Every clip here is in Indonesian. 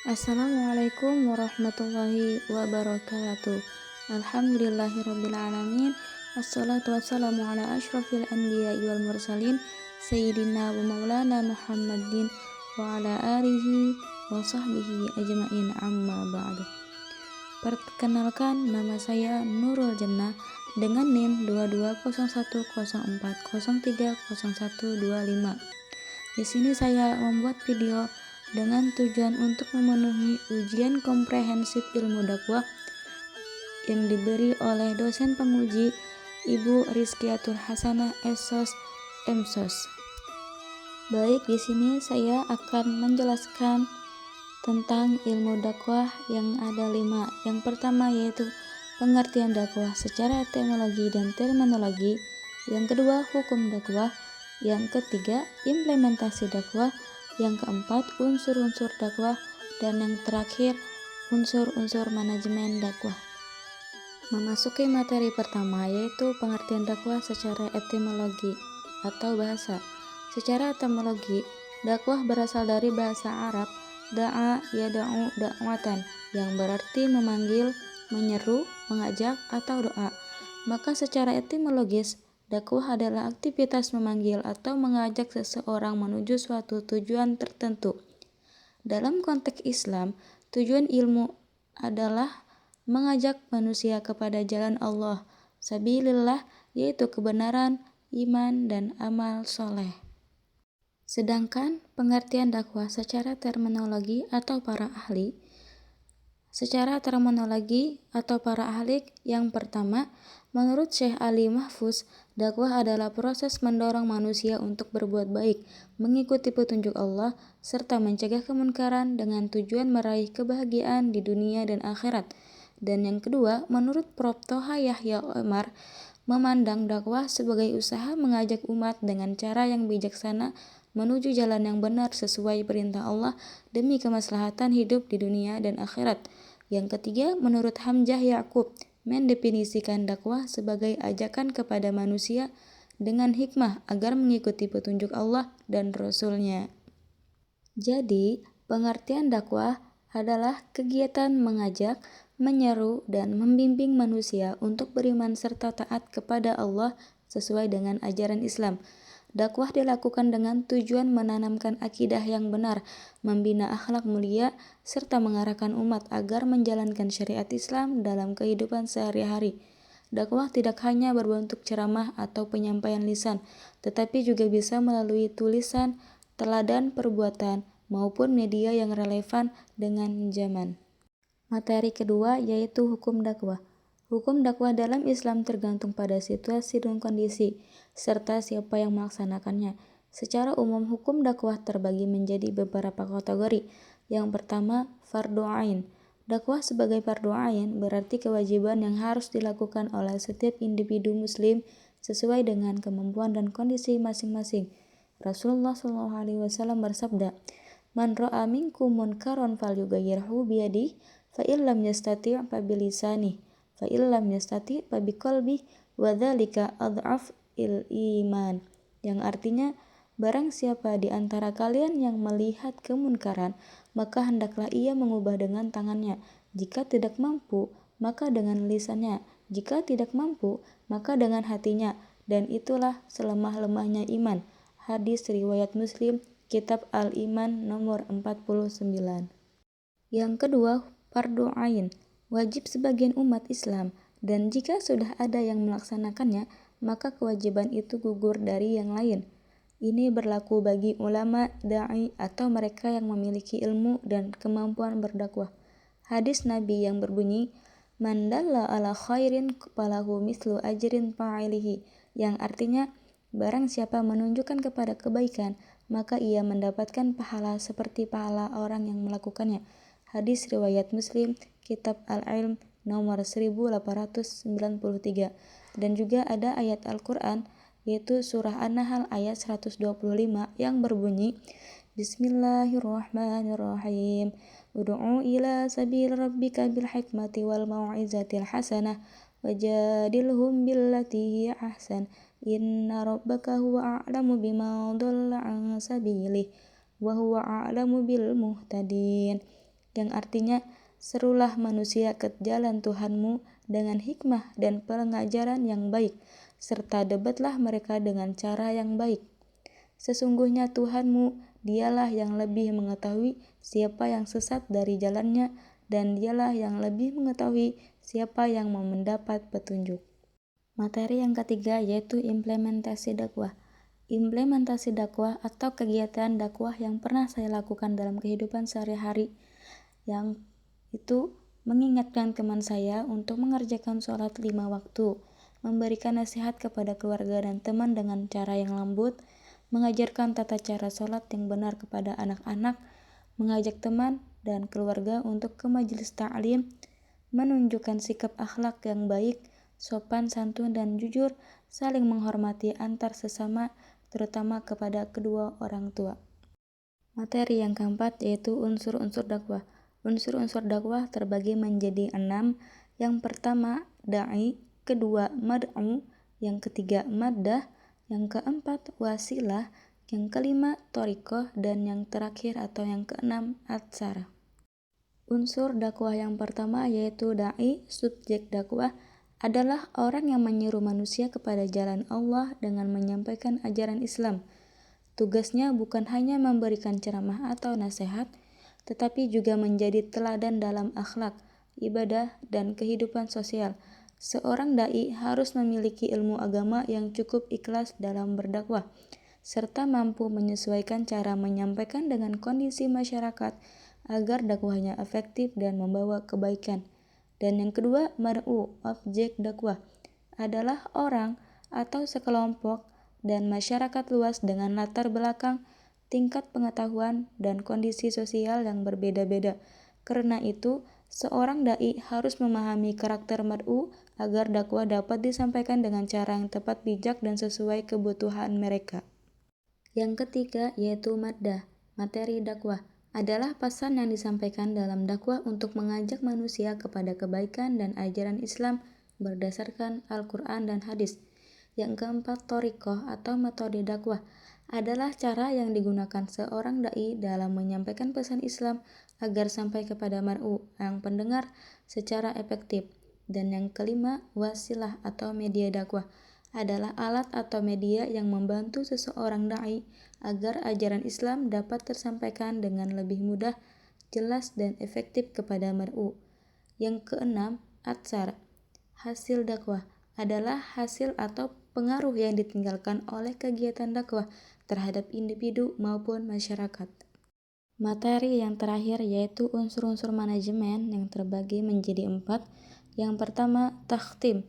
Assalamualaikum warahmatullahi wabarakatuh. Alhamdulillahirrabbilalamin. Assalatu wassalamu ala ashrafil anbiya wal mursalin Sayyidina wa maulana Muhammadin wa ala alihi wa sahbihi ajma'in, amma ba'du. Perkenalkan, nama saya Nurul Jannah dengan NIM 220104030125. Di sini saya membuat video dengan tujuan untuk memenuhi ujian komprehensif ilmu dakwah yang diberi oleh dosen penguji Ibu Rizkiatul Hasanah SOS MSOS. Baik, di sini saya akan menjelaskan tentang ilmu dakwah yang ada 5. Yang pertama yaitu pengertian dakwah secara etimologi dan terminologi. Yang kedua, hukum dakwah. Yang ketiga, implementasi dakwah. Yang keempat, unsur-unsur dakwah. Dan yang terakhir, unsur-unsur manajemen dakwah. Memasuki materi pertama yaitu pengertian dakwah secara etimologi atau bahasa. Secara etimologi, dakwah berasal dari bahasa Arab da'a yada'u da'watan, yang berarti memanggil, menyeru, mengajak, atau doa. Maka secara etimologis, dakwah adalah aktivitas memanggil atau mengajak seseorang menuju suatu tujuan tertentu. Dalam konteks Islam, tujuan ilmu adalah mengajak manusia kepada jalan Allah, sabilillah, yaitu kebenaran, iman, dan amal soleh. Sedangkan pengertian dakwah secara terminologi atau para ahli. Secara terminologi atau para ahli, yang pertama, menurut Syekh Ali Mahfuz, dakwah adalah proses mendorong manusia untuk berbuat baik, mengikuti petunjuk Allah, serta mencegah kemunkaran dengan tujuan meraih kebahagiaan di dunia dan akhirat. Dan yang kedua, menurut Prof. Toha Yahya Omar, memandang dakwah sebagai usaha mengajak umat dengan cara yang bijaksana menuju jalan yang benar sesuai perintah Allah demi kemaslahatan hidup di dunia dan akhirat. Yang ketiga, menurut Hamzah Yaqub, mendefinisikan dakwah sebagai ajakan kepada manusia dengan hikmah agar mengikuti petunjuk Allah dan Rasul-Nya. Jadi, pengertian dakwah adalah kegiatan mengajak, menyeru, dan membimbing manusia untuk beriman serta taat kepada Allah sesuai dengan ajaran Islam. Dakwah dilakukan dengan tujuan menanamkan akidah yang benar, membina akhlak mulia, serta mengarahkan umat agar menjalankan syariat Islam dalam kehidupan sehari-hari. Dakwah tidak hanya berbentuk ceramah atau penyampaian lisan, tetapi juga bisa melalui tulisan, teladan perbuatan, maupun media yang relevan dengan zaman. Materi kedua yaitu hukum dakwah. Hukum dakwah dalam Islam tergantung pada situasi dan kondisi, serta siapa yang melaksanakannya. Secara umum, hukum dakwah terbagi menjadi beberapa kategori. Yang pertama, fardhu ain. Dakwah sebagai fardhu ain berarti kewajiban yang harus dilakukan oleh setiap individu muslim sesuai dengan kemampuan dan kondisi masing-masing. Rasulullah SAW bersabda, "Man ra'a minkum munkaran falyughayyirhu biyadihi, fa illam yastati' fa bilisanihi, fa illam yastati' fa biqalbihi, wa dzalika adhaf il iman." Yang artinya, barang siapa di antara kalian yang melihat kemunkaran, maka hendaklah ia mengubah dengan tangannya. Jika tidak mampu, maka dengan lisannya. Jika tidak mampu, maka dengan hatinya. Dan itulah selemah-lemahnya iman. Hadis riwayat Muslim, Kitab Al-Iman nomor 49. Yang kedua, fardhu ain, wajib sebagian umat Islam, dan jika sudah ada yang melaksanakannya, maka kewajiban itu gugur dari yang lain. Ini berlaku bagi ulama, da'i, atau mereka yang memiliki ilmu dan kemampuan berdakwah. Hadis Nabi yang berbunyi, "Man dalla ala khairin falahu mithlu ajrin fa'ilihi", yang artinya, barang siapa menunjukkan kepada kebaikan, maka ia mendapatkan pahala seperti pahala orang yang melakukannya. Hadis riwayat Muslim, Kitab Al-Ilm nomor 1893. Dan juga ada ayat Al-Quran, yaitu surah An-Nahl ayat 125 yang berbunyi, "Bismillahirrahmanirrahim. Ud'u ila sabil rabbika bil hikmati wal mau'izatil hasanah wajadilhum billati hiya ahsan. Inna rabbaka huwa a'lamu bima dhalla an sabilihi wa huwa a'lamu bil muhtadin." yang artinya serulah manusia ke jalan Tuhanmu dengan hikmah dan pengajaran yang baik, serta debatlah mereka dengan cara yang baik. Sesungguhnya Tuhanmu, dialah yang lebih mengetahui siapa yang sesat dari jalannya, dan dialah yang lebih mengetahui siapa yang mau mendapat petunjuk. Materi yang ketiga yaitu implementasi dakwah. Implementasi dakwah atau kegiatan dakwah yang pernah saya lakukan dalam kehidupan sehari-hari, yang itu mengingatkan teman saya untuk mengerjakan sholat 5 waktu, memberikan nasihat kepada keluarga dan teman dengan cara yang lembut, mengajarkan tata cara sholat yang benar kepada anak-anak, mengajak teman dan keluarga untuk ke majelis ta'lim, menunjukkan sikap akhlak yang baik, sopan, santun, dan jujur, saling menghormati antar sesama, terutama kepada kedua orang tua. Materi yang keempat yaitu unsur-unsur dakwah. Unsur-unsur dakwah terbagi menjadi 6. Yang pertama, da'i, kedua, mad'u, yang ketiga, maddah, yang keempat, wasilah, yang kelima, thariqah, dan yang terakhir atau yang keenam, atsara. Unsur dakwah yang pertama yaitu da'i. Subjek dakwah adalah orang yang menyeru manusia kepada jalan Allah dengan menyampaikan ajaran Islam. Tugasnya bukan hanya memberikan ceramah atau nasihat, tetapi juga menjadi teladan dalam akhlak, ibadah, dan kehidupan sosial. Seorang dai harus memiliki ilmu agama yang cukup ikhlas dalam berdakwah, serta mampu menyesuaikan cara menyampaikan dengan kondisi masyarakat agar dakwahnya efektif dan membawa kebaikan. Dan yang kedua, mar'u, objek dakwah, adalah orang atau sekelompok dan masyarakat luas dengan latar belakang, tingkat pengetahuan, dan kondisi sosial yang berbeda-beda. Karena itu, seorang dai harus memahami karakter mar'u agar dakwah dapat disampaikan dengan cara yang tepat, bijak, dan sesuai kebutuhan mereka. Yang ketiga yaitu maddah. Materi dakwah adalah pesan yang disampaikan dalam dakwah untuk mengajak manusia kepada kebaikan dan ajaran Islam berdasarkan Al-Quran dan hadis. Yang keempat, thariqah atau metode dakwah adalah cara yang digunakan seorang dai dalam menyampaikan pesan Islam agar sampai kepada mar'u yang pendengar secara efektif. Dan yang kelima, wasilah atau media dakwah adalah alat atau media yang membantu seseorang dai agar ajaran Islam dapat tersampaikan dengan lebih mudah, jelas, dan efektif kepada mar'u. Yang keenam, atsar, hasil dakwah adalah hasil atau pengaruh yang ditinggalkan oleh kegiatan dakwah terhadap individu maupun masyarakat. Materi yang terakhir yaitu unsur-unsur manajemen yang terbagi menjadi 4. Yang pertama, takhtim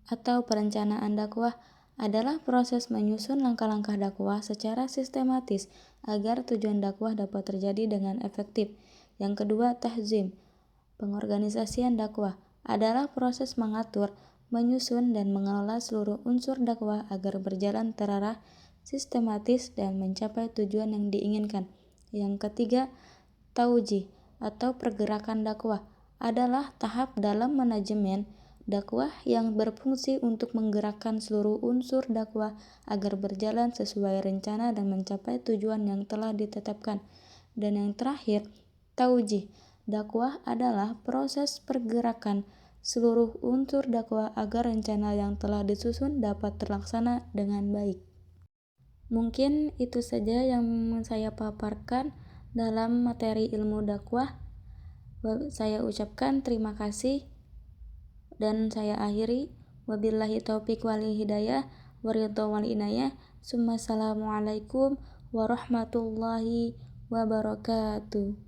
atau perencanaan dakwah adalah proses menyusun langkah-langkah dakwah secara sistematis agar tujuan dakwah dapat terjadi dengan efektif. Yang kedua, tahzim, pengorganisasian dakwah adalah proses mengatur, menyusun, dan mengelola seluruh unsur dakwah agar berjalan terarah, sistematis, dan mencapai tujuan yang diinginkan. Yang ketiga, taujih atau pergerakan dakwah adalah tahap dalam manajemen dakwah yang berfungsi untuk menggerakkan seluruh unsur dakwah agar berjalan sesuai rencana dan mencapai tujuan yang telah ditetapkan. Dan yang terakhir, taujih dakwah adalah proses pergerakan seluruh unsur dakwah agar rencana yang telah disusun dapat terlaksana dengan baik. Mungkin itu saja yang saya paparkan dalam materi ilmu dakwah. Saya ucapkan terima kasih dan saya akhiri. Wabillahi taufiq wal hidayah waridho wal inayah. Assalamualaikum warahmatullahi wabarakatuh.